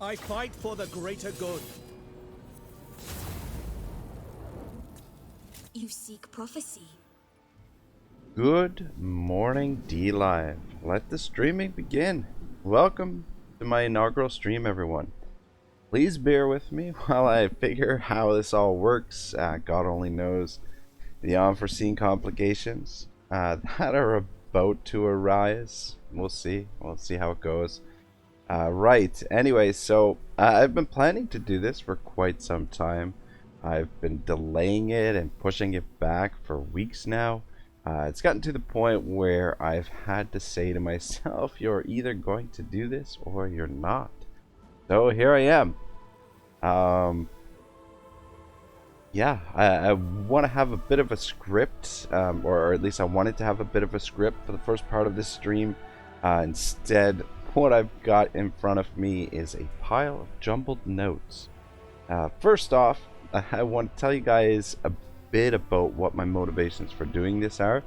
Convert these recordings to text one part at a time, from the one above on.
I fight for the greater good. You seek prophecy. Good morning, D-Live. Let the streaming begin. Welcome to my inaugural stream, everyone. Please bear with me while I figure how this all works. God only knows the unforeseen complications that are about to arise. We'll see. We'll see how it goes. Right. Anyway, so I've been planning to do this for quite some time. I've been delaying it and pushing it back for weeks now. It's gotten to the point where I've had to say to myself, you're either going to do this or you're not. So here I am. Yeah, I want to have a bit of a script, or at least I wanted to have a bit of a script for the first part of this stream. Instead, what I've got in front of me is a pile of jumbled notes. First off, I want to tell you guys a bit about what my motivations for doing this are,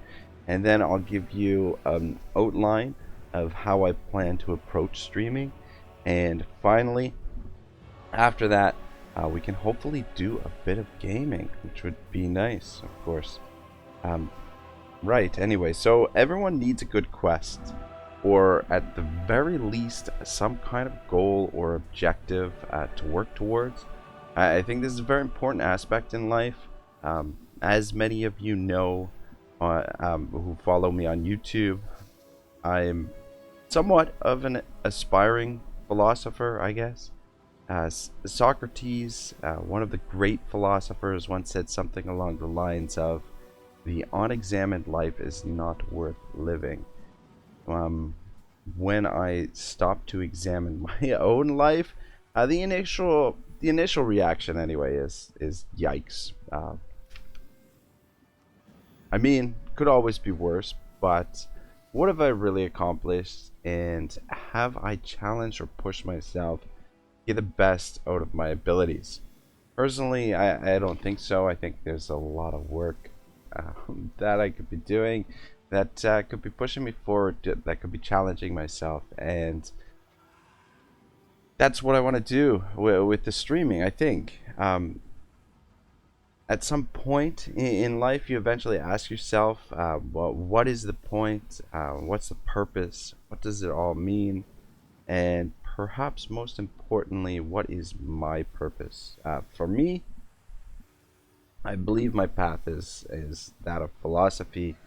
and then I'll give you an outline of how I plan to approach streaming, and finally, after that, we can hopefully do a bit of gaming, which would be nice, of course. Right, anyway, so everyone needs a good quest, or at the very least, some kind of goal or objective to work towards. I think this is a very important aspect in life. As many of you know who follow me on YouTube, I'm somewhat of an aspiring philosopher, I guess. Socrates, one of the great philosophers, once said something along the lines of, "The unexamined life is not worth living." When I stopped to examine my own life, the initial reaction anyway is yikes. I mean, could always be worse, but what have I really accomplished, and have I challenged or pushed myself to get the best out of my abilities? Personally, I don't think so. I think there's a lot of work that I could be doing, that could be pushing me forward, that could be challenging myself, and that's what I want to do with the streaming, I think. At some point in life, you eventually ask yourself, well, what is the point? What's the purpose? What does it all mean? And perhaps most importantly, what is my purpose? For me, I believe my path is that of philosophy.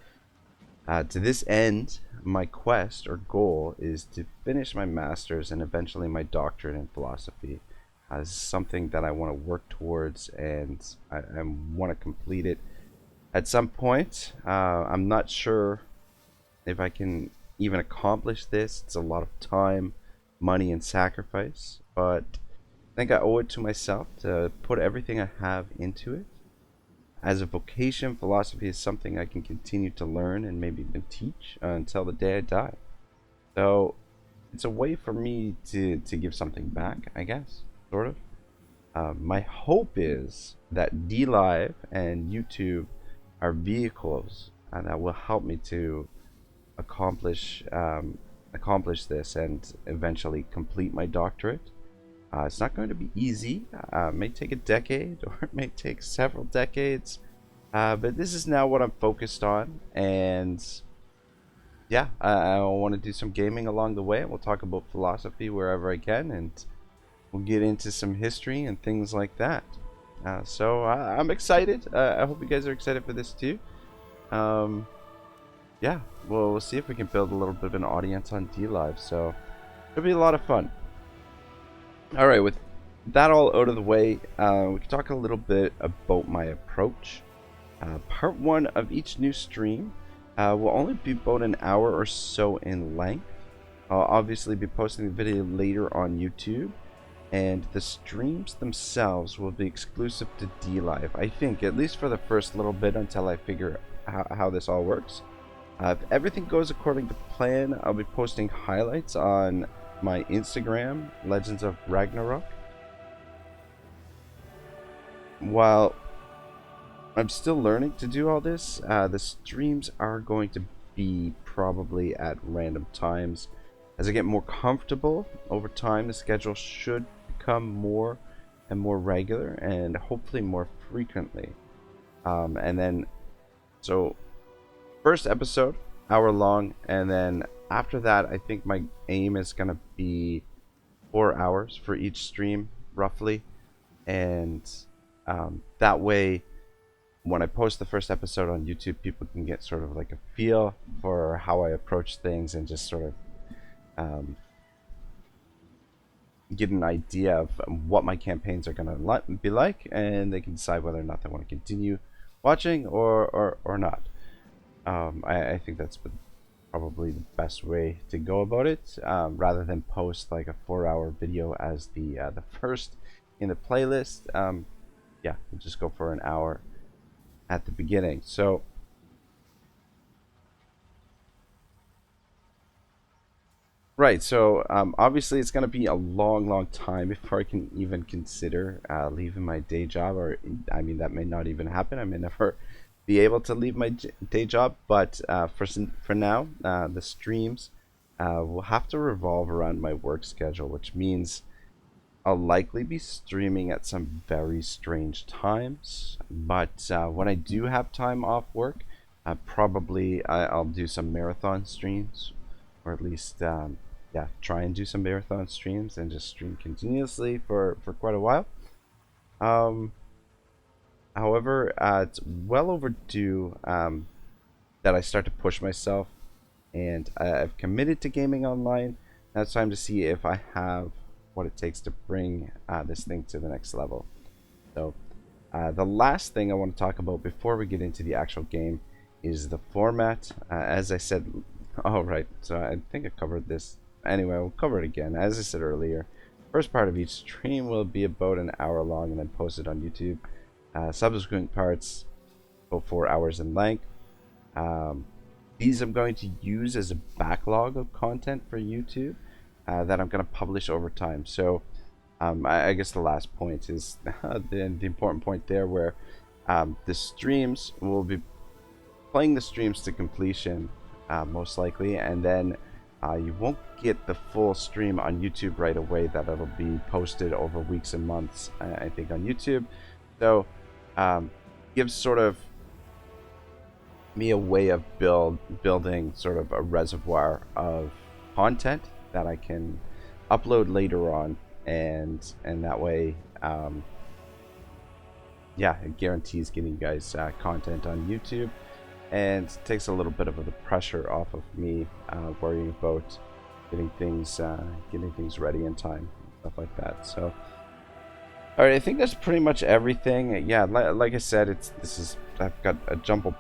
To this end, my quest or goal is to finish my master's and eventually my doctorate in philosophy. This is something that I want to work towards, and I want to complete it at some point. I'm not sure if I can even accomplish this. It's a lot of time, money, and sacrifice, but I think I owe it to myself to put everything I have into it. As a vocation, philosophy is something I can continue to learn and maybe even teach until the day I die. So it's a way for me to give something back, I guess, sort of. My hope is that D-Live and YouTube are vehicles that will help me to accomplish this and eventually complete my doctorate. It's not going to be easy. It may take a decade, or it may take several decades. But this is now what I'm focused on. And yeah, I want to do some gaming along the way. We'll talk about philosophy wherever I can. And we'll get into some history and things like that. So I'm excited. I hope you guys are excited for this too. Yeah, we'll see if we can build a little bit of an audience on D-Live. So it'll be a lot of fun. Alright, with that all out of the way, we can talk a little bit about my approach. Part 1 of each new stream will only be about an hour or so in length. I'll obviously be posting the video later on YouTube, and the streams themselves will be exclusive to D-Live, I think, at least for the first little bit until I figure how this all works. If everything goes according to plan, I'll be posting highlights on my Instagram, Legends of Ragnarok. While I'm still learning to do all this, the streams are going to be probably at random times. as I get more comfortable over time, the schedule should become more and more regular and hopefully more frequently. And then, so first episode, hour long, and then after that, I think my aim is gonna be 4 hours for each stream, roughly, and that way, when I post the first episode on YouTube, people can get sort of like a feel for how I approach things and just sort of get an idea of what my campaigns are going to be like, and they can decide whether or not they want to continue watching or not. I think that's probably the best way to go about it, rather than post like a 4-hour video as the first in the playlist. Yeah, we'll just go for an hour at the beginning. So right, so obviously it's going to be a long time before I can even consider leaving my day job, or I mean, that may not even happen. I may never be able to leave my day job, but for now, the streams will have to revolve around my work schedule, which means I'll likely be streaming at some very strange times. But when I do have time off work, probably I'll do some marathon streams, or at least yeah, try and do some marathon streams and just stream continuously for quite a while. However, it's well overdue that I start to push myself, and I've committed to gaming online. Now it's time to see if I have what it takes to bring this thing to the next level. So the last thing I want to talk about before we get into the actual game is the format. As I said, right, so I think I covered this. Anyway, we'll cover it again. As I said earlier, first part of each stream will be about an hour long and then posted on YouTube. Subsequent parts go 4 hours in length. These I'm going to use as a backlog of content for YouTube that I'm going to publish over time. So I guess the last point is the important point there, where the streams will be playing the streams to completion, most likely, and then you won't get the full stream on YouTube right away. That it'll be posted over weeks and months, I think, on YouTube. So gives sort of me a way of building sort of a reservoir of content that I can upload later on, and that way, yeah, it guarantees getting you guys content on YouTube, and takes a little bit of the pressure off of me worrying about getting things ready in time, stuff like that. So, all right, I think that's pretty much everything. Yeah, like I said, I've got a jumbled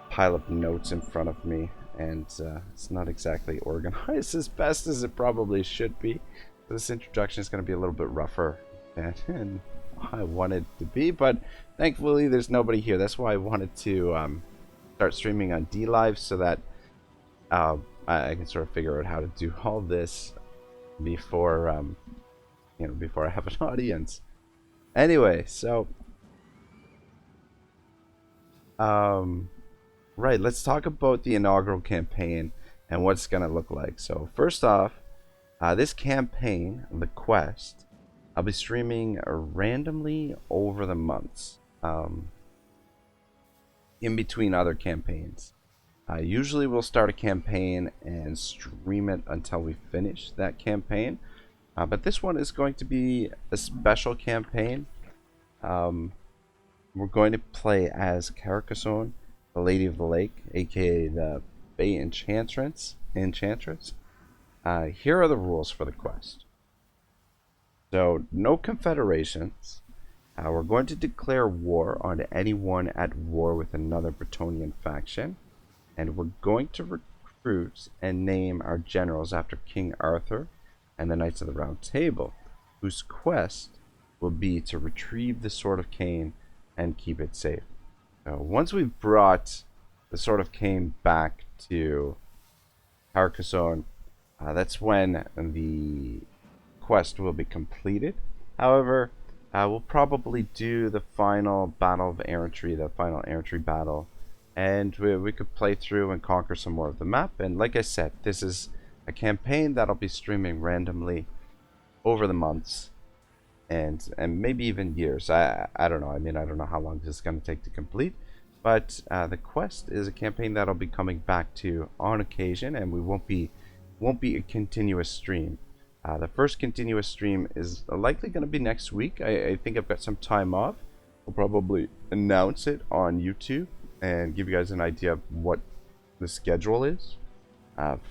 pile of notes in front of me, and it's not exactly organized as best as it probably should be. This introduction is going to be a little bit rougher than I wanted to be, but thankfully there's nobody here. That's why I wanted to start streaming on DLive, so that I can sort of figure out how to do all this before before I have an audience. Anyway, so right, let's talk about the inaugural campaign and what it's gonna look like. So first off, this campaign, the quest, I'll be streaming randomly over the months, in between other campaigns. Usually we'll start a campaign and stream it until we finish that campaign, but this one is going to be a special campaign. We're going to play as Carcassonne, the Lady of the Lake, aka the Fey Enchantress. Here are the rules for the quest. So, no confederations. We're going to declare war on anyone at war with another Bretonian faction, and we're going to recruit and name our generals after King Arthur and the Knights of the Round Table, whose quest will be to retrieve the Sword of Cain and keep it safe. Once we've brought the Sword of Cain back to Carcassonne, that's when the quest will be completed. However, we'll probably do the final battle of errantry, the final errantry battle, and we could play through and conquer some more of the map. And like I said, this is a campaign that'll be streaming randomly over the months and maybe even years. I don't know. I mean, I don't know how long this is going to take to complete, but the quest is a campaign that'll be coming back to on occasion, and we won't be a continuous stream. The first continuous stream is likely going to be next week. I think I've got some time off. We'll probably announce it on YouTube and give you guys an idea of what the schedule is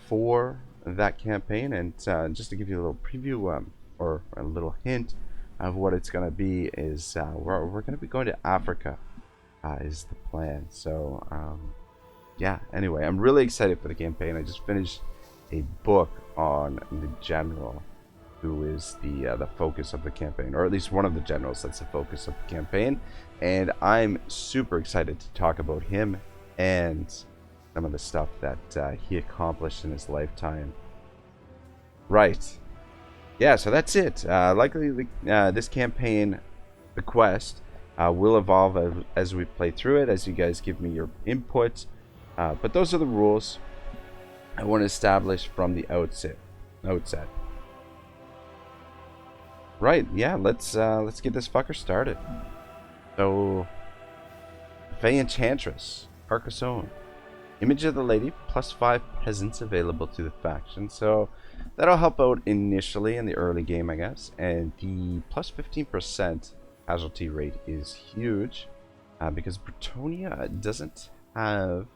for that campaign. And just to give you a little preview or a little hint of what it's going to be is we're going to be going to Africa is the plan. So yeah, anyway, I'm really excited for the campaign. I just finished a book on the general who is the focus of the campaign, or at least one of the generals that's the focus of the campaign, and I'm super excited to talk about him and some of the stuff that he accomplished in his lifetime. Right. Yeah, so that's it. Likely this campaign, the quest, will evolve as we play through it, as you guys give me your input. But those are the rules I want to establish from the outset. Right, yeah, let's get this fucker started. So, Fey Enchantress, Carcassonne. Image of the lady, +5 peasants available to the faction. So that'll help out initially in the early game, I guess. And the +15% casualty rate is huge because Bretonnia doesn't have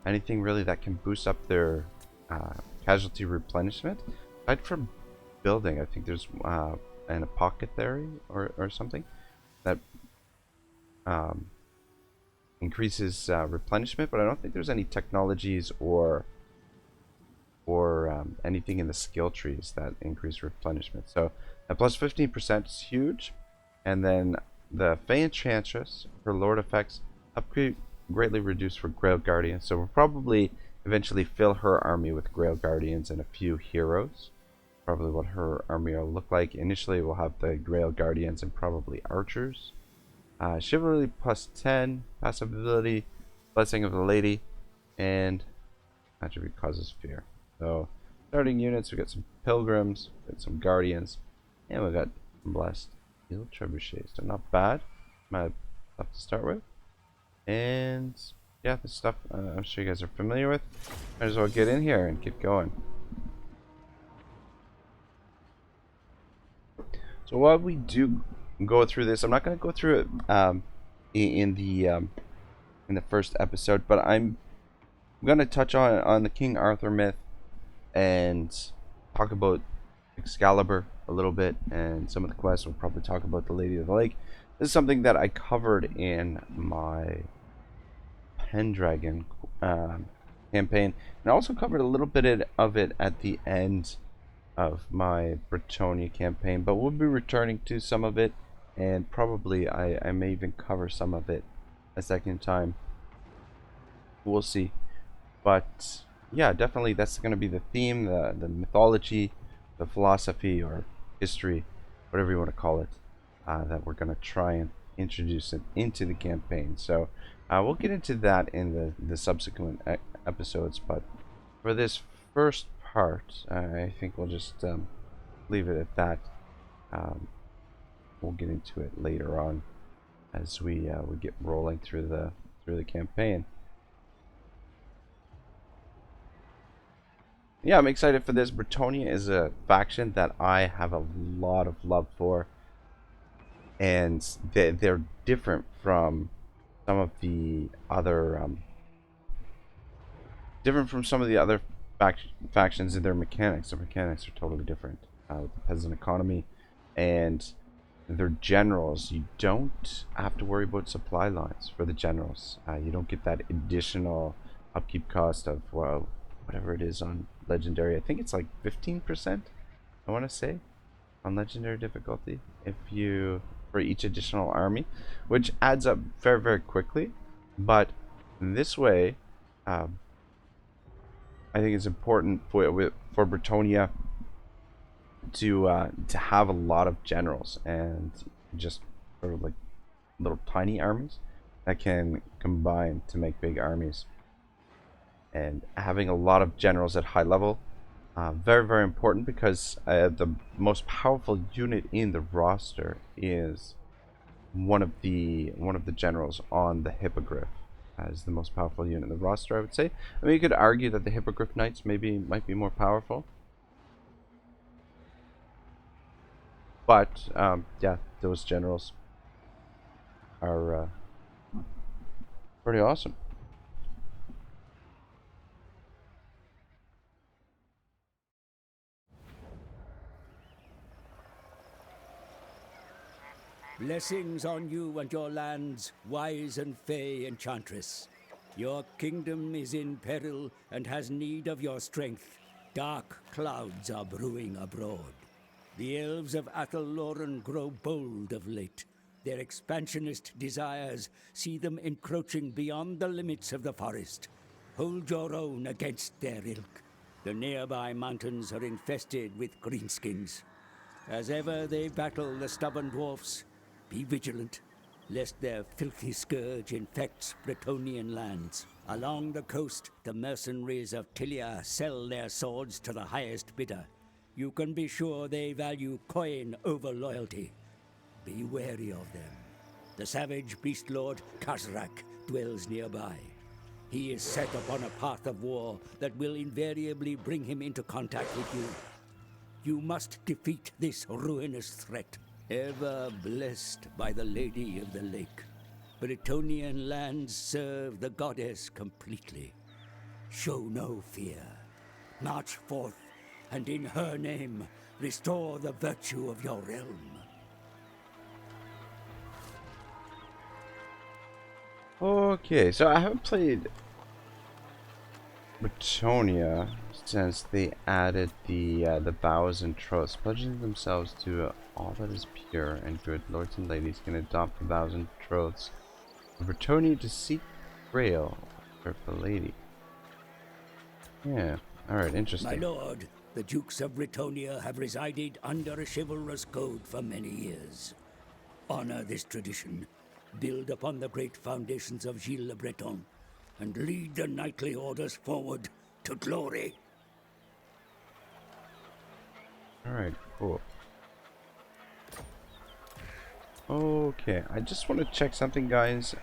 anything really that can boost up their casualty replenishment. Aside from building, I think there's an apothecary or something that increases replenishment, but I don't think there's any technologies or anything in the skill trees that increase replenishment. So that +15% is huge. And then the Fey Enchantress, her Lord effects upgrade greatly reduced for Grail Guardians. So we'll probably eventually fill her army with Grail Guardians and a few heroes. Probably what her army will look like. Initially we'll have the Grail Guardians and probably archers. Chivalry +10, passive ability, Blessing of the Lady, and attribute causes fear. So starting units, we got some pilgrims, we got some guardians, and we got some blessed field trebuchets. So not bad. My stuff to start with. And yeah, this stuff I'm sure you guys are familiar with. Might as well get in here and get going. So while we do go through this, I'm not going to go through it in the first episode, but I'm going to touch on the King Arthur myth and talk about Excalibur a little bit and some of the quests. We'll probably talk about the Lady of the Lake. This is something that I covered in my Pendragon campaign, and I also covered a little bit of it at the end of my Bretonnia campaign, but we'll be returning to some of it, and probably I may even cover some of it a second time. We'll see. But yeah, definitely that's going to be the theme, the mythology, the philosophy or history, whatever you want to call it, that we're going to try and introduce it into the campaign. So we'll get into that in the subsequent episodes, but for this first part, I think we'll just leave it at that. We'll get into it later on as we get rolling through the campaign. Yeah, I'm excited for this. Bretonnia is a faction that I have a lot of love for, and they're different from some of the other factions in their mechanics. Their mechanics are totally different. With the peasant economy and their generals, you don't have to worry about supply lines for the generals. You don't get that additional upkeep cost of whatever it is on legendary. I think it's like 15%, I want to say, on legendary difficulty for each additional army, which adds up very, very quickly. But this way, I think it's important for Bretonnia to have a lot of generals and just sort of like little tiny armies that can combine to make big armies. And having a lot of generals at high level Very, very important because the most powerful unit in the roster is one of the generals on the Hippogriff as the most powerful unit in the roster, I would say. I mean, you could argue that the Hippogriff Knights might be more powerful, but yeah, those generals are pretty awesome. Blessings on you and your lands, wise and Fey Enchantress. Your kingdom is in peril and has need of your strength. Dark clouds are brewing abroad. The elves of Athel-Loren grow bold of late. Their expansionist desires see them encroaching beyond the limits of the forest. Hold your own against their ilk. The nearby mountains are infested with greenskins. As ever they battle the stubborn dwarfs, be vigilant, lest their filthy scourge infects Bretonnian lands. Along the coast, the mercenaries of Tilia sell their swords to the highest bidder. You can be sure they value coin over loyalty. Be wary of them. The savage beast lord Kazrak dwells nearby. He is set upon a path of war that will invariably bring him into contact with you. You must defeat this ruinous threat. Ever blessed by the Lady of the Lake, Bretonnian lands serve the goddess completely. Show no fear. March forth, and in her name, restore the virtue of your realm. Okay, so I haven't played Bretonia since they added the vows and troths, pledging themselves to all that is pure and good. Lords and ladies can adopt the vows and troths of Bretonia to seek Grail for the lady. Yeah, alright, interesting. My lord, the Dukes of Bretonia have resided under a chivalrous code for many years. Honor this tradition, build upon the great foundations of Gilles le Breton, and lead the knightly orders forward to glory. Alright, cool. Okay, I just want to check something, guys.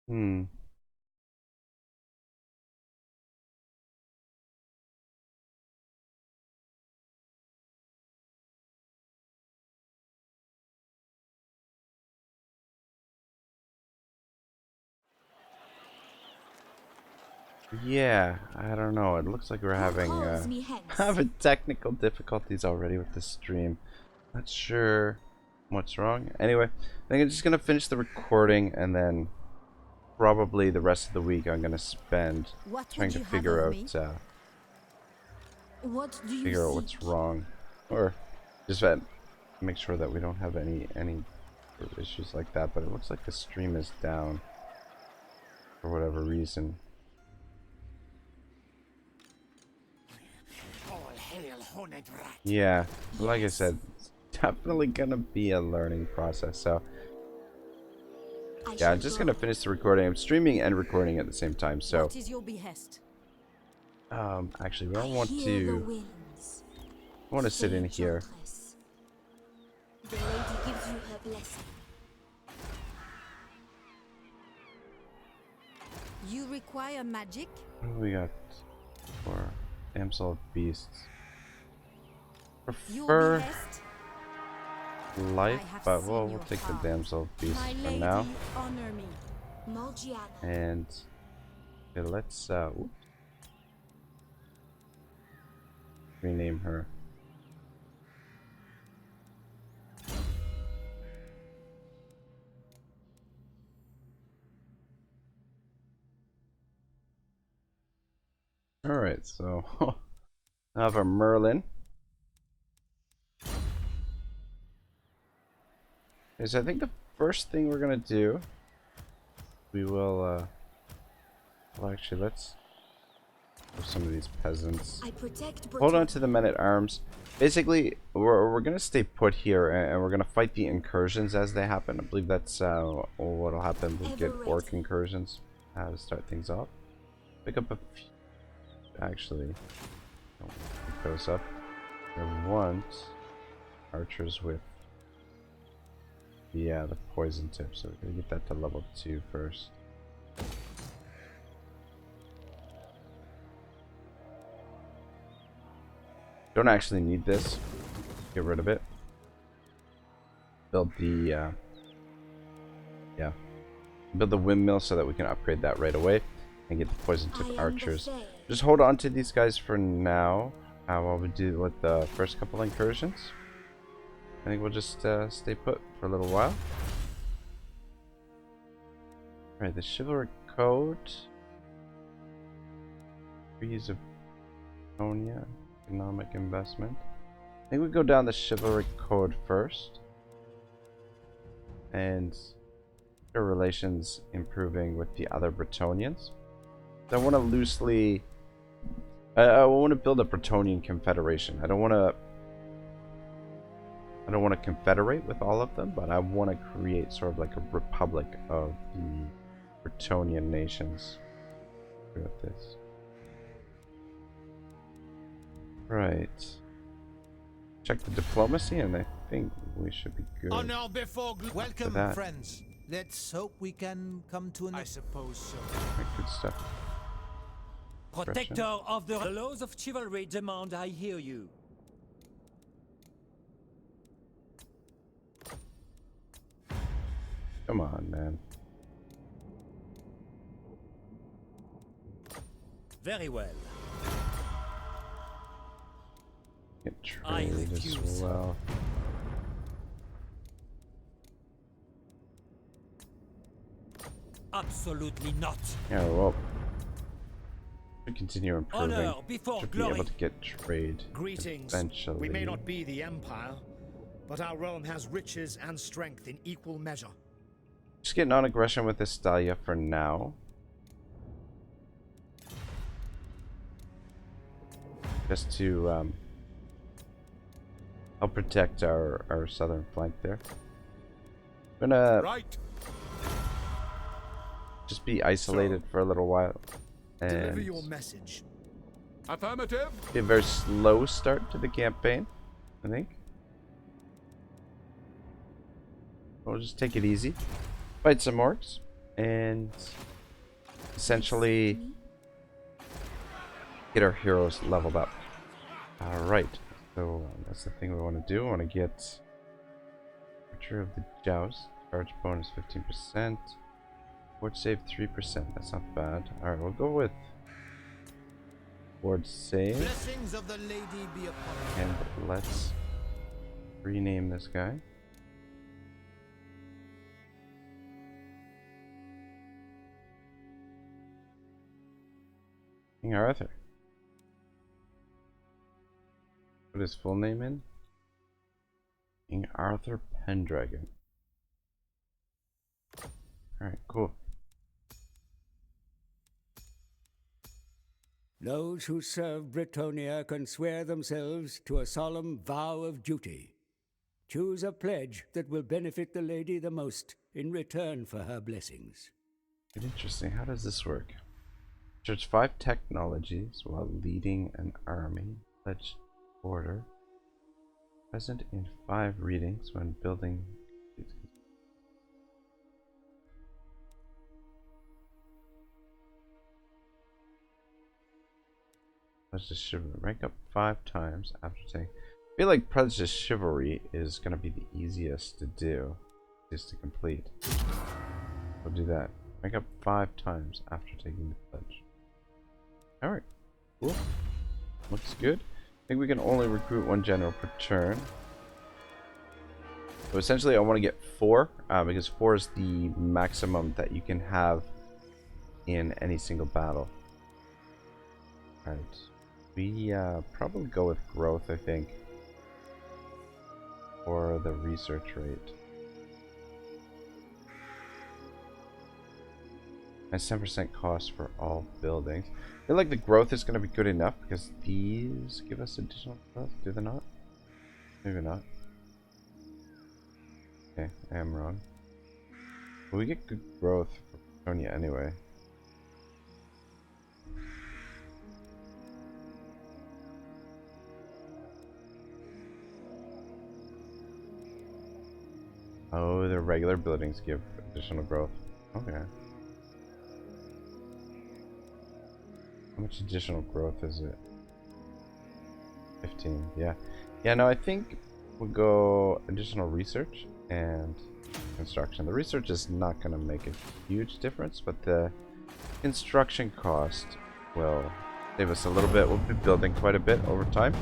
Hmm. Yeah, I don't know. It looks like we're having having technical difficulties already with the stream. Not sure what's wrong. Anyway, I think I'm just gonna finish the recording and then probably the rest of the week I'm gonna spend trying to figure out what's wrong, or just make sure that we don't have any issues like that. But it looks like the stream is down for whatever reason. Yeah, like I said, it's definitely gonna be a learning process. So yeah, I'm just gonna finish the recording. I'm streaming and recording at the same time. So what is your behest? actually, we don't want to. I want to sit in here. The lady gives you her blessing. You require magic? What do we got for Damsel of Beasts? Prefer life, but we'll take the Damsel of Beasts for now. Honor me. And okay, let's rename her. Alright, so I have a Merlin. Okay, so I think the first thing we're gonna do, we will well actually let's of some of these peasants. I protect. Hold on to the men at arms. Basically, we're gonna stay put here, and we're gonna fight the incursions as they happen. I believe that's what'll happen. We'll get orc incursions to start things off. Pick up a few. Actually, don't pick those up. I want archers with the poison tip, so we're gonna get that to level 2 first. Don't actually need this. Get rid of it. Build the build the windmill so that we can upgrade that right away and get the poison tip archers. Just hold on to these guys for now. While we do with the first couple incursions. I think we'll just stay put for a little while. Alright, the chivalric code. Trees of Tonia. Economic investment. I think we go down the chivalric code first. And our relations improving with the other Bretonians. I want to loosely... I want to build a Bretonian confederation. I don't want to confederate with all of them, but I want to create sort of like a republic of the Bretonian nations. With this. Right. Check the diplomacy, and I think we should be good. Honor before welcome, friends. Let's hope we can come to an. I suppose so. Right, good stuff. Protector of the laws of chivalry demand I hear you. Come on, man. Very well. Get trade as well. Absolutely not. Yeah, well, we continue improving. Honor before Should glory. be able to get trade. Greetings. Eventually. We may not be the Empire, but our realm has riches and strength in equal measure. Just get non-aggression with Estalia for now. Just to help protect our southern flank there. I'm gonna just be isolated for a little while. And deliver your message. Affirmative. be a very slow start to the campaign, I think. We'll just take it easy. Fight some orcs. And essentially get our heroes leveled up. Alright. So that's the thing we want to do. We want to get Archer of the Joust. Charge bonus 15%. Ward save 3%. That's not bad. Alright, we'll go with Ward save. Blessings of the lady be upon you. And let's rename this guy. King Arthur. Put his full name in. King Arthur Pendragon. Alright, cool. Those who serve Bretonia can swear themselves to a solemn vow of duty. Choose a pledge that will benefit the lady the most in return for her blessings. Interesting. How does this work? Search 5 technologies while leading an army. Pledge order. Present in 5 readings when building. Pledge to Chivalry. Rank up 5 times after taking. I feel like Pledge to Chivalry is going to be the easiest to do. Just to complete. We'll do that. Rank up 5 times after taking the pledge. Alright. Cool. Looks good. I think we can only recruit 1 general per turn. So essentially I want to get 4. Because 4 is the maximum that you can have in any single battle. Alright. We probably go with growth, I think. Or the research rate. And 10% cost for all buildings. I feel like the growth is going to be good enough because these give us additional growth. Do they not? Maybe not. Okay, I am wrong. But we get good growth for Bretonia anyway. Oh, the regular buildings give additional growth. Okay. How much additional growth is it? 15, yeah. Yeah, no, I think we'll go additional research and construction. The research is not going to make a huge difference, but the construction cost will save us a little bit. We'll be building quite a bit over time.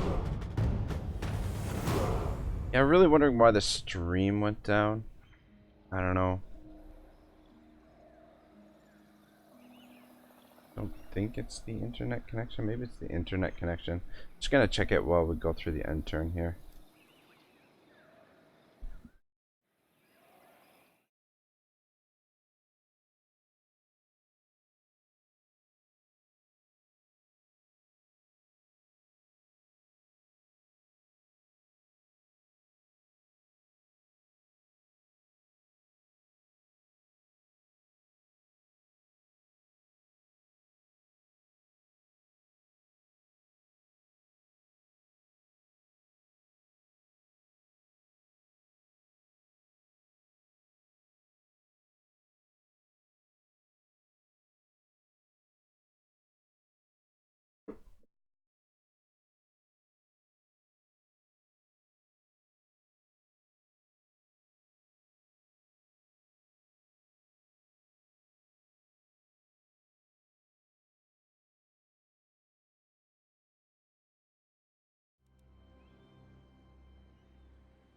Yeah, I'm really wondering why the stream went down. I don't know. Don't think it's the internet connection. Maybe it's the internet connection. Just gonna check it while we go through the end turn here.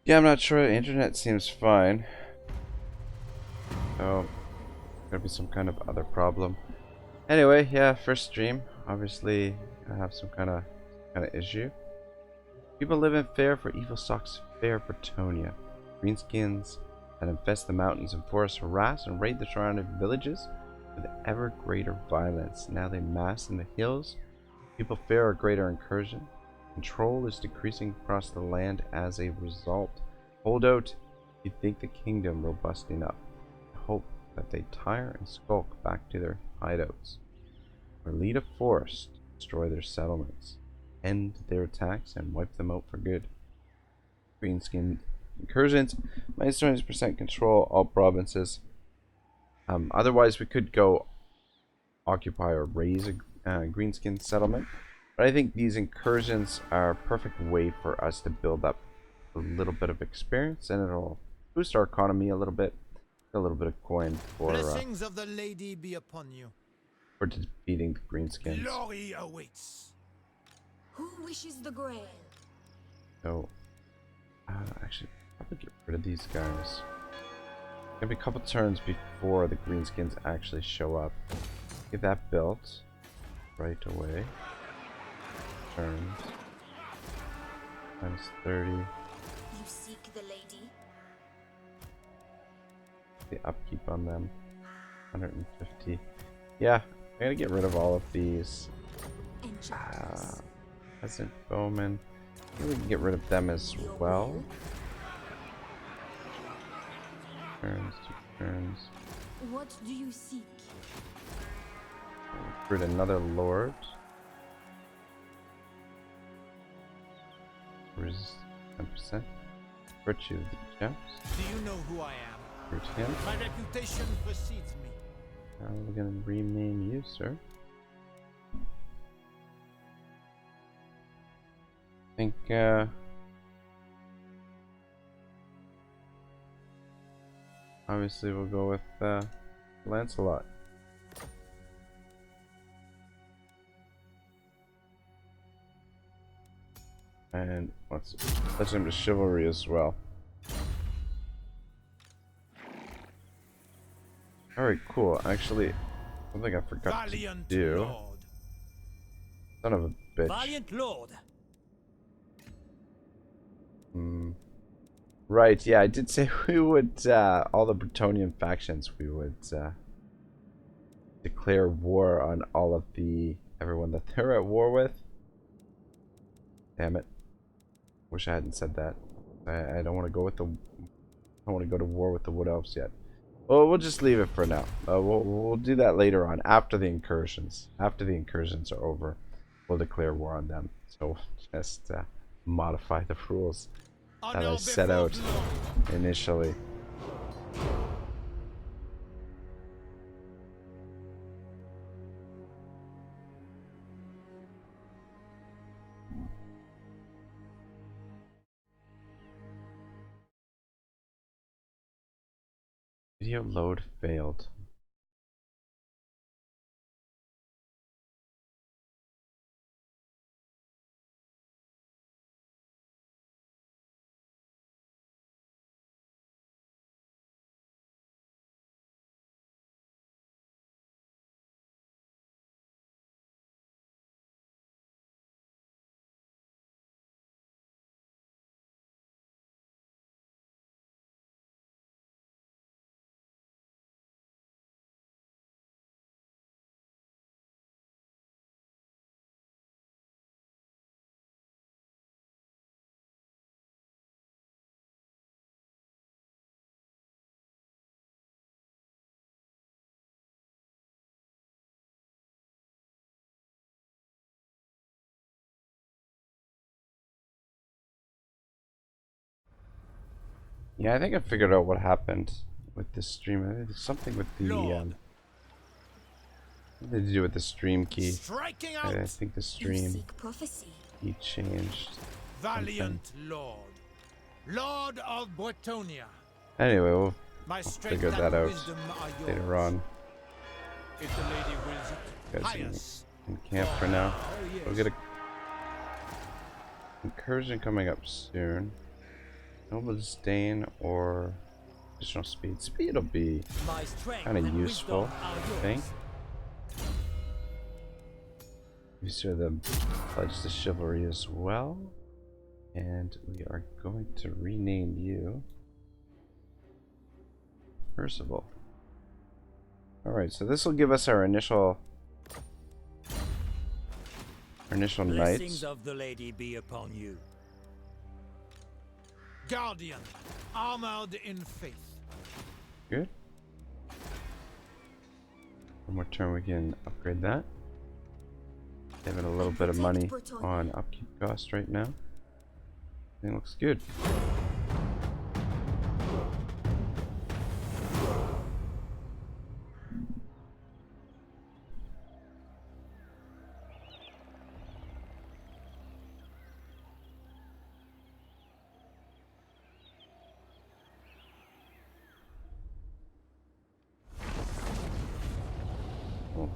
Yeah, I'm not sure. The internet seems fine. So, gotta be some kind of other problem. Anyway, yeah, first stream. Obviously, I have some kind of issue. People live in fair for evil stalks fair Bretonia. Greenskins that infest the mountains and forests harass and raid the surrounding villages with ever greater violence. Now they mass in the hills. People fear a greater incursion. Control is decreasing across the land as a result. Hold out if you think the kingdom robust enough. Hope that they tire and skulk back to their hideouts. Or lead a force to destroy their settlements, end their attacks, and wipe them out for good. Greenskin incursions, minus 20% control all provinces. Otherwise, we could go occupy or raise a greenskin settlement. But I think these incursions are a perfect way for us to build up a little bit of experience, and it'll boost our economy a little bit. A little bit of coin for Blessings of the lady be upon you. for defeating the greenskins. Glory awaits. Who wishes the grail? So, actually, probably get rid of these guys. Gonna be a couple turns before the greenskins actually show up. Get that built right away. Turns. Minus 30. You seek the lady? The upkeep on them. 150. Yeah, I'm gonna get rid of all of these. Enchantress. Peasant bowmen. I think we can get rid of them as well. Turns, 2 turns. What do you seek? Recruit another lord. Resist 10%. Virtue of the gems. Do you know who I am? Recruit him. My reputation precedes me. Now we're gonna rename you, sir. I think obviously we'll go with Lancelot. And let's touch him to chivalry as well. Alright, cool. Actually, something I forgot Valiant to do. Lord. Son of a bitch. Valiant Lord. Right, yeah, I did say we would, all the Bretonian factions, we would declare war on all of everyone that they're at war with. Damn it. Wish I hadn't said that. I don't want to go with the... I don't want to go to war with the Wood Elves yet. Well, we'll just leave it for now. We'll do that later on, after the incursions. After the incursions are over, we'll declare war on them. So just modify the rules that I set out initially. Video load failed. Yeah, I think I figured out what happened with this stream. I think there's something with the something to do with the stream key. I think the stream key changed. Valiant Lord, Lord of Bretonia. Anyway, we'll My figure that out later on. If the lady wills it, Guys in camp for now. We'll get a incursion coming up soon. Noble disdain or additional speed. Speed will be kind of useful, I think. These are the pledge to chivalry as well, and we are going to rename you Percival. All right, so this will give us our initial knights. Blessings of the lady be upon you. Guardian, armored in faith. Good. One more turn, we can upgrade that. Saving a little bit of money on upkeep cost right now. Everything looks good.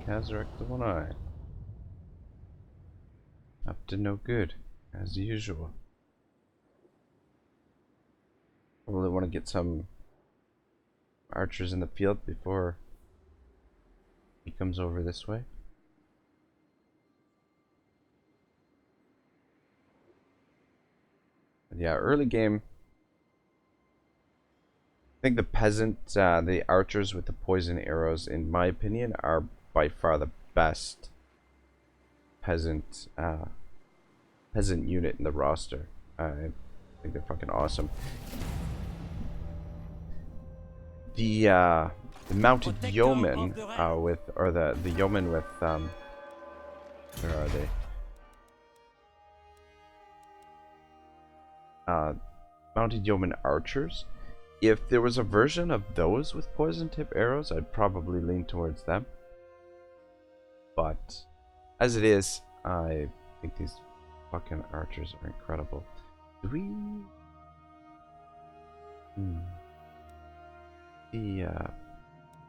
Kazarek the One Eye. Up to no good, as usual. I really want to get some archers in the field before he comes over this way. But yeah, early game. I think the the archers with the poison arrows, in my opinion, are by far the best peasant unit in the roster. I think they're fucking awesome. The mounted yeomen the yeomen with where are they? Mounted yeomen archers. If there was a version of those with poison tip arrows, I'd probably lean towards them. But as it is, I think these fucking archers are incredible. Do we?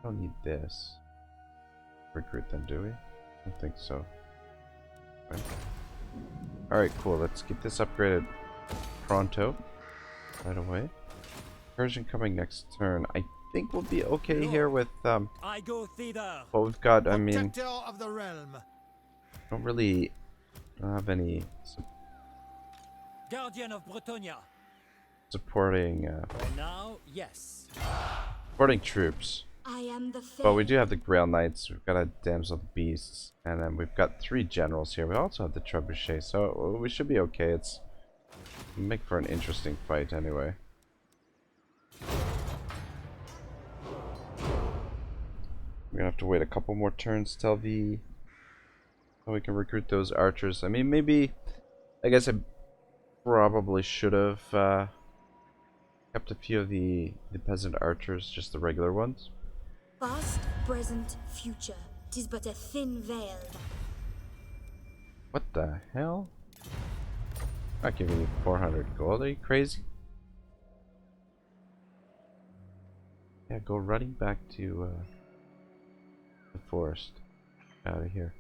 Don't need this. Recruit them, do we? I don't think so. Right. Alright, cool. Let's get this upgraded pronto. Right away. Persian coming next turn. I think we'll be okay here with I go thither. what we've got. I mean, Of the realm. don't have any Guardian of Bretonia. supporting For now, yes. supporting troops. I am the But we Fey. do have the Grail Knights, we've got a Damsel of the Beasts, and then we've got 3 generals here. We also have the Trebuchet, so we should be okay. It's make for an interesting fight anyway. We're gonna have to wait a couple more turns till we can recruit those archers. I mean, maybe, I guess I probably should have kept a few of the peasant archers, just the regular ones. Past, present, future. 'Tis but a thin veil. What the hell? I'm not giving you 400 gold, are you crazy? Yeah, go running back to the forest. Out of here.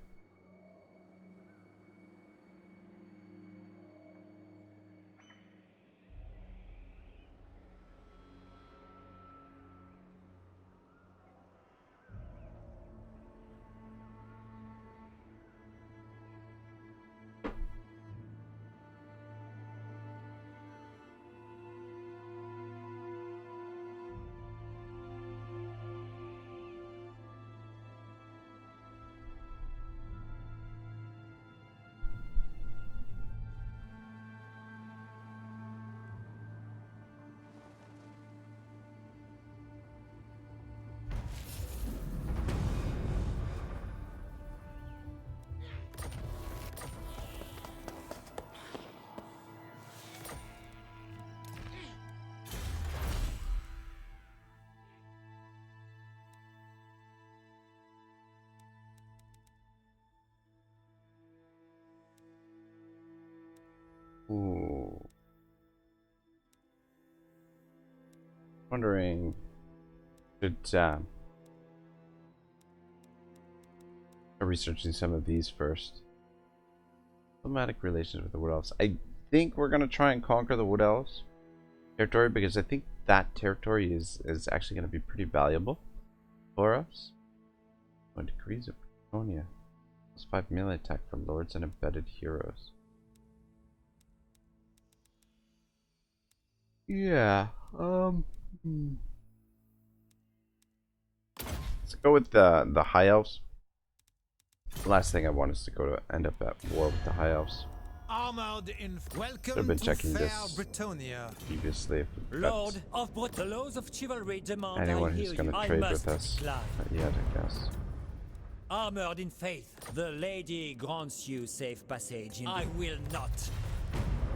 Ooh. Wondering, should researching some of these first. Diplomatic relations with the Wood Elves. I think we're gonna try and conquer the Wood Elves territory because I think that territory is actually gonna be pretty valuable for us. 1 degrees of Bretonnia. +5 melee attack for lords and embedded heroes. Yeah. Let's go with the High Elves. The last thing I want is to end up at war with the High Elves. Armored in welcome I've been to checking fair this Bretonnia. previously. Lord of the laws of chivalry demand Anyone I who's hear going you. to I trade must with us. decline. Not yet, I guess. Armored in faith, the lady grants you safe passage in I will not.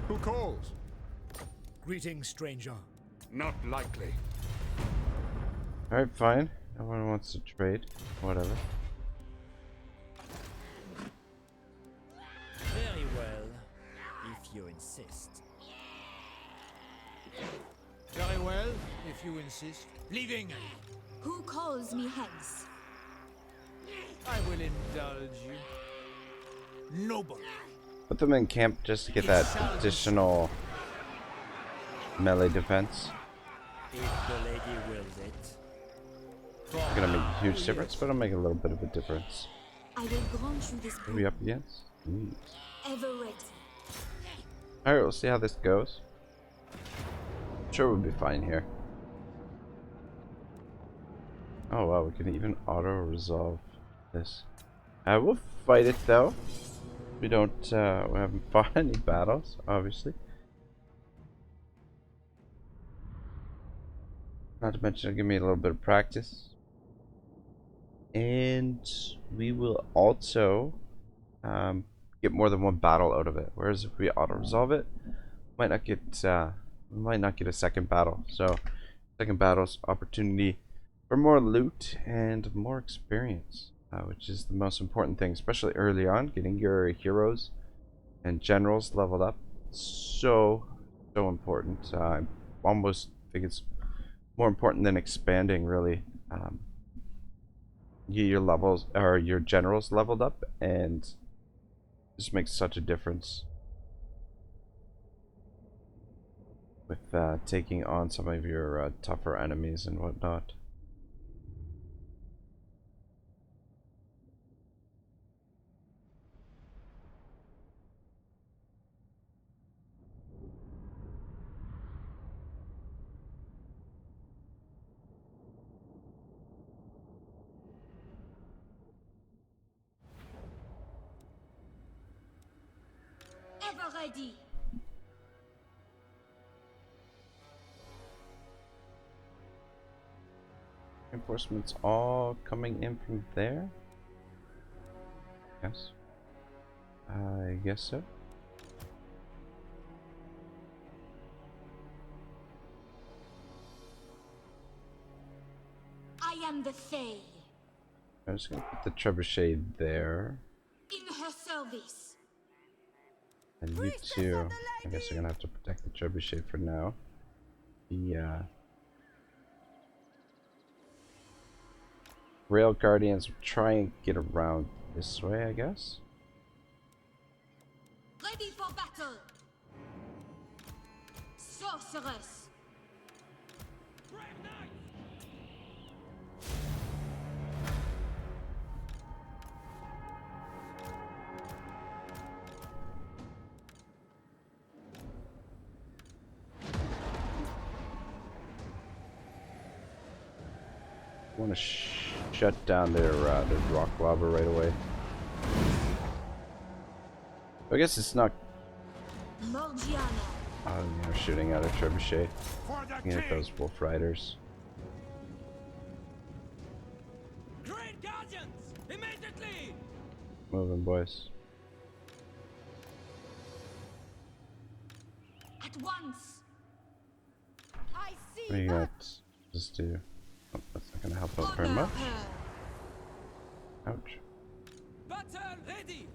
Who calls? Greetings, stranger. Not likely. Alright, fine. No one wants to trade. Whatever. Very well, if you insist. Very well, if you insist. Leaving. Who calls me hence? I will indulge you. Noble. Put them in camp just to get that additional melee defense. If the lady wills it. It's gonna make a huge difference, but it'll make a little bit of a difference. I will grant you this Who are we up against? Ooh. ever ready. Alright, we'll see how this goes. I'm sure we'll be fine here. Oh wow, we can even auto-resolve this. We'll fight it though. We haven't fought any battles, obviously. Not to mention, it'll give me a little bit of practice. And we will also get more than one battle out of it. Whereas if we auto-resolve it, we might not get a second battle. So, second battle's opportunity for more loot and more experience, which is the most important thing, especially early on. Getting your heroes and generals leveled up, so important. I almost think it's more important than expanding, really. Get your levels or your generals leveled up, and just makes such a difference with taking on some of your tougher enemies and whatnot. ready. Reinforcements all coming in from there? Yes. I guess so. I am the Fey. I'm just gonna put the trebuchet there. In her service. And you two, I guess you're gonna have to protect the trebuchet for now. The Rail Guardians will try and get around this way, I guess. Ready for battle. Sorceress. I want to shut down their rock lava right away. I guess it's not. Morgiana. Oh, they're shooting out a trebuchet. Looking at those wolf riders. Great Guardians! Immediately! Moving, boys. At once. I see. What do you got? Just do. Oh, that's not gonna help out very Honor much. her. Ouch. Battle ready!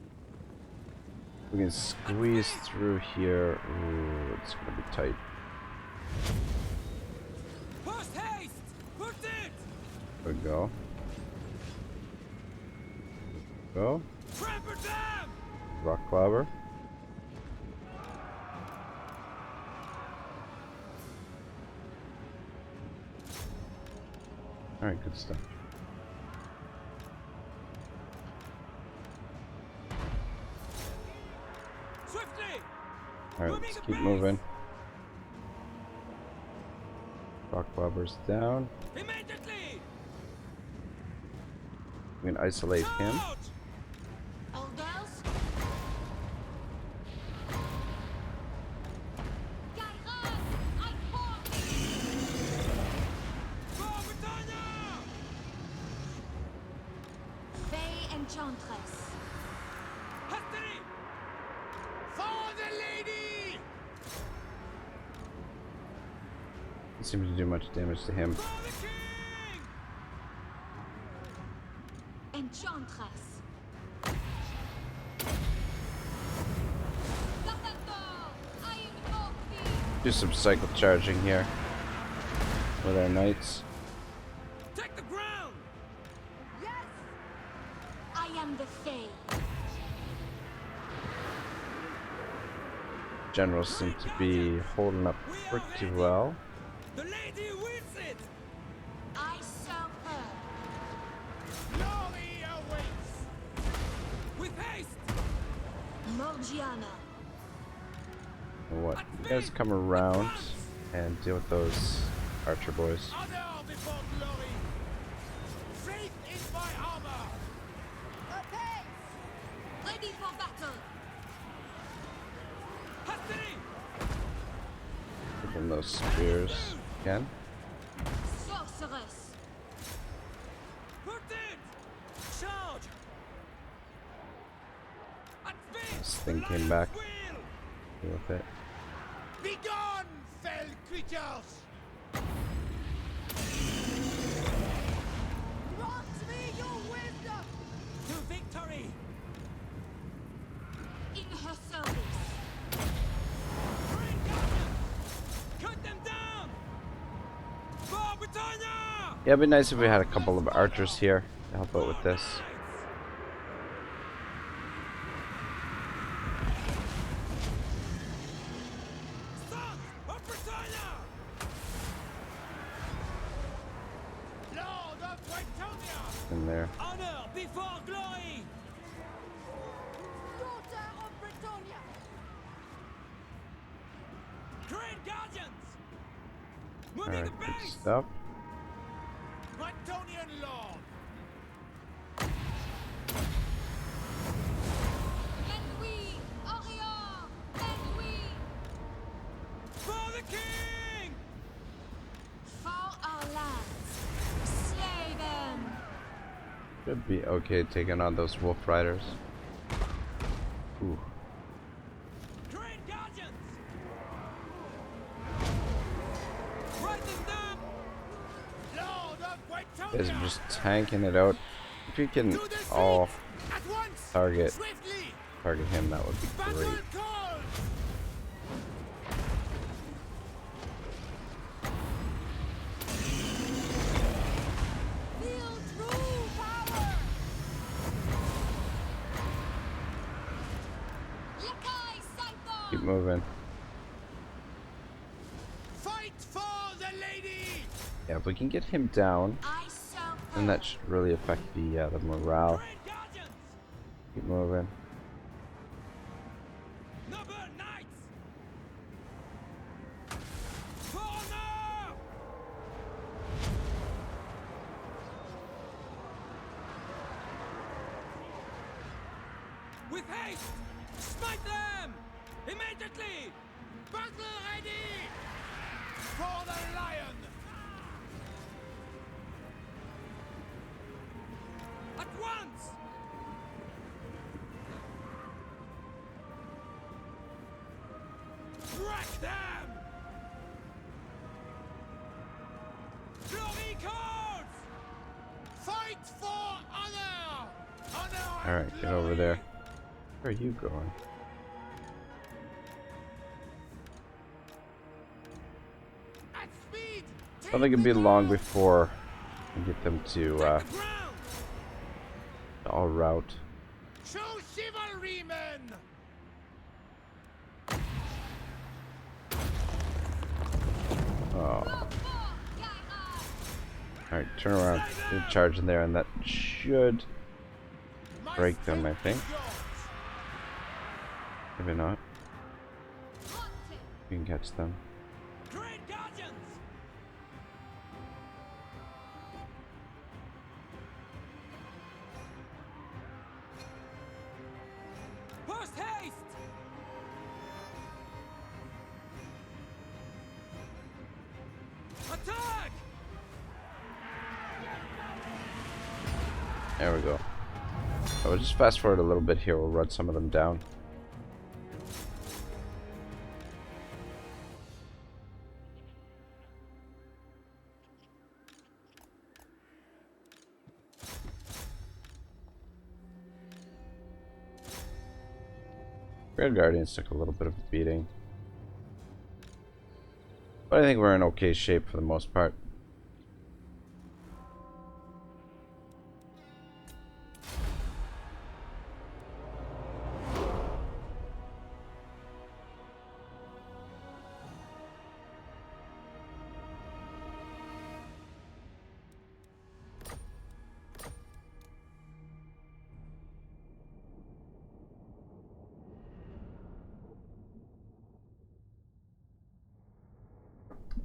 We can squeeze through here. Ooh, it's gonna be tight. Post haste! Put it! There we go. Go. Trample them! Rock clobber. Alright, good stuff. Swiftly! Alright, let's keep moving. Rock clobber's down. Immediately! We can isolate him. Charge! Orders. Kairos, I fall. For Britannia! Fey Enchantress. Hastily! For the lady! Doesn't seem to do much damage to him. For the king! Enchantress. I invoke thee. Do some cycle charging here with our knights. Take the ground! Yes. I am the Fey. Generals seem to be holding up pretty well. The lady wills it! I serve her. Glory awaits! With haste! Morgiana. You know what? You guys come around and deal with those archer boys. Honor before glory! Faith in my armor! Ready for battle. Hastily! Give them those spears again. Sorceress. Put it! Charge! At speed! This thing came back. Will! Deal with it. Begone, fell creatures! Grant me your wisdom. To victory! In her service. Great Guardians! Cut them down! For Britannia! Yeah, it'd be nice if we had a couple of archers here to help out with this. Sons of Britannia! Lord of Whitonia! In there. Honor before glory! Daughter of Bretonia. Great Guardians! Moving Alright, the good base! stuff. Whitonian Lord! And we, Orion, and king! For our lands, slay them! Should be okay taking on those wolf riders. Ooh. Great guardians! Frighten them! Lord of Guys are Waitonia! just tanking it out. If you can To the feet! all At once! target Swiftly! him, that would be Battle great. call! Feel true power! Yakai Saito! Keep moving. Fight for the lady! Yeah, if we can get him down, I shall then that should really affect the morale. Great guardians! Keep moving. Noble knights! For honor! With haste! Smite them! Immediately! Battle ready! For the lion! At once! Wreck them! Glory calls! Fight for honor! Honor and Alright, get over glory! there. Where are you going? At speed! I don't think it'd be long before we get them to Take the ground! all route. Show chivalry, men! Oh. Alright, turn around. Get a charge in there, and that should My break them, I strength think. is yours. Maybe not. We can catch them. Great guardians! Post haste! Attack! There we go. So we'll just fast forward a little bit here. We'll run some of them down. Red Guardians took a little bit of a beating. But I think we're in okay shape for the most part.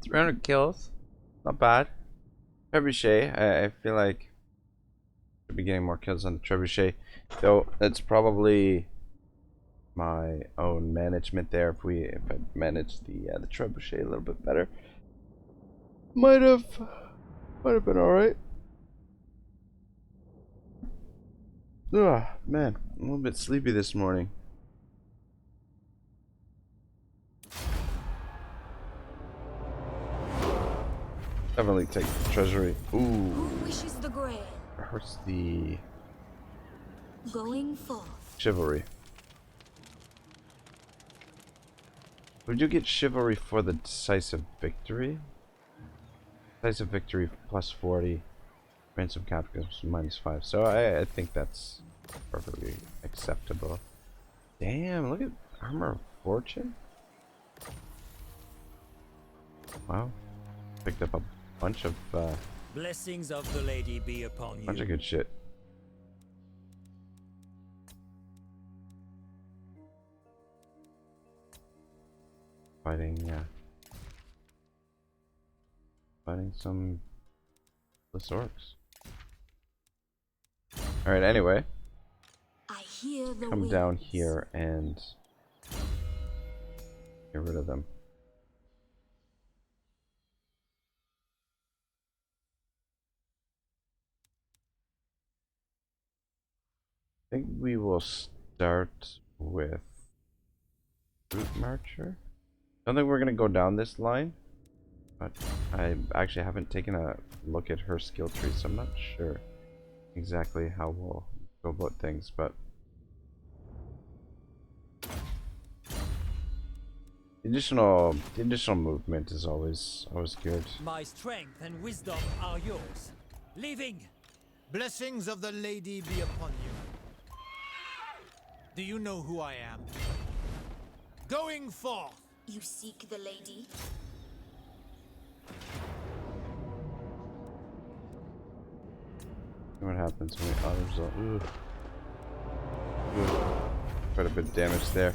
Three 300 kills. Not bad. Trebuchet, I feel like should be getting more kills on the Trebuchet. Though that's probably my own management there. If I'd managed the Trebuchet a little bit better, might have been alright. Ugh, man, I'm a little bit sleepy this morning. Definitely take the treasury. Ooh, Who wishes the grail? it hurts the Going forth. chivalry. We do get chivalry for the decisive victory. Decisive victory plus 40. Ransom capture minus 5. So I think that's perfectly acceptable. Damn, look at Armor of Fortune. Wow. Picked up a bunch of Blessings of the lady be upon you. good shit. Fighting some orcs. Alright, anyway, I hear the come winds. down here and get rid of them. think we will start with Root Marcher. I don't think we're gonna go down this line, but I actually haven't taken a look at her skill tree, so I'm not sure exactly how we'll go about things, but the additional movement is always good. My strength and wisdom are yours. Leaving! Blessings of the lady be upon you. Do you know who I am? Going forth! You seek the lady? See what happens when we auto result. Ooh. Ooh. Quite a bit of damage there.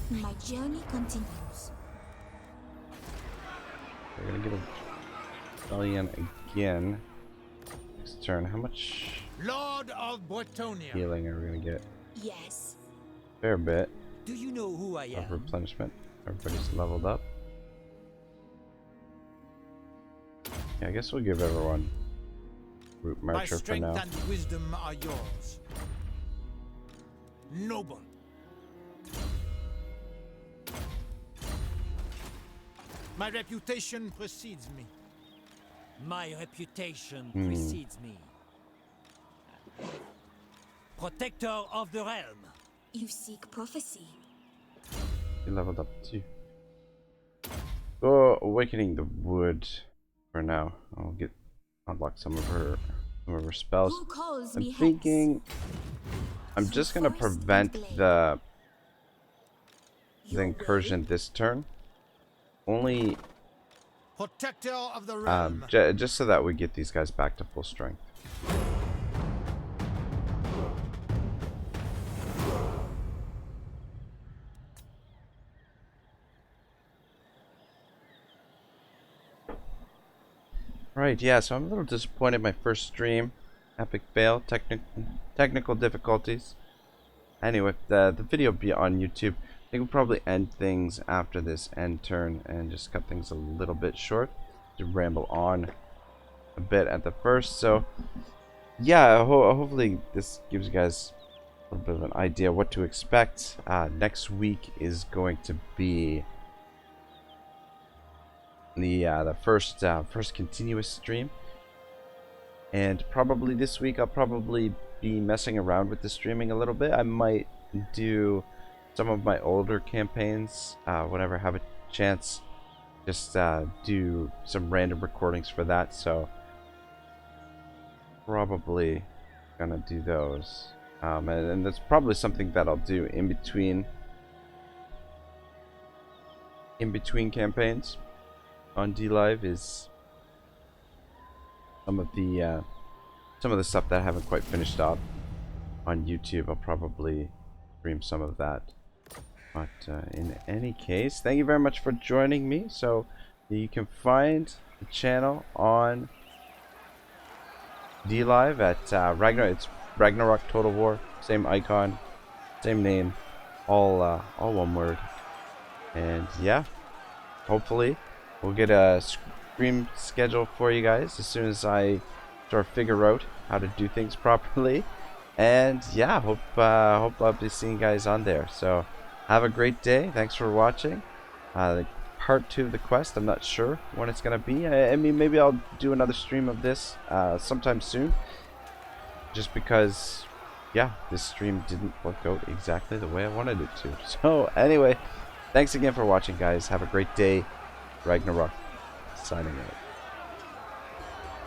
My journey continues. We're gonna get a Stallion again next turn. How much Lord of Bretonia. healing are we gonna get? Yes. Fair bit Do you know who I of am? replenishment. Everybody's leveled up. Yeah, I guess we'll give everyone Root My Marcher for strength now. and wisdom are yours. Noble. My reputation precedes me. My reputation precedes me. Protector of the realm. You seek prophecy. He leveled up too. Go Awakening the Wood for now. I'll unlock some of her spells. Who calls I'm me thinking I'm just gonna prevent the incursion this turn. Only Protector of the realm. just so that we get these guys back to full strength. Right, yeah, so I'm a little disappointed my first stream. Epic fail, technical difficulties. Anyway, the video will be on YouTube. I think we'll probably end things after this end turn and just cut things a little bit short to ramble on a bit at the first. So yeah, hopefully this gives you guys a little bit of an idea what to expect. Next week is going to be the first continuous stream, and probably this week I'll probably be messing around with the streaming a little bit. I might do some of my older campaigns whenever I have a chance, just do some random recordings for that, so probably gonna do those, and that's probably something that I'll do in between campaigns on DLive, is some of the stuff that I haven't quite finished up on YouTube. I'll probably stream some of that. But in any case, thank you very much for joining me. So you can find the channel on DLive at Ragnarok. It's RagnarokTotalWar, same icon, same name, all one word. And yeah, hopefully we'll get a stream schedule for you guys as soon as I sort of figure out how to do things properly. And yeah, hope I'll be seeing you guys on there. So have a great day. Thanks for watching. Part 2 of the quest, I'm not sure when it's gonna be. I mean, maybe I'll do another stream of this sometime soon, just because yeah, this stream didn't work out exactly the way I wanted it to. So anyway, thanks again for watching, guys. Have a great day. Ragnarok signing out.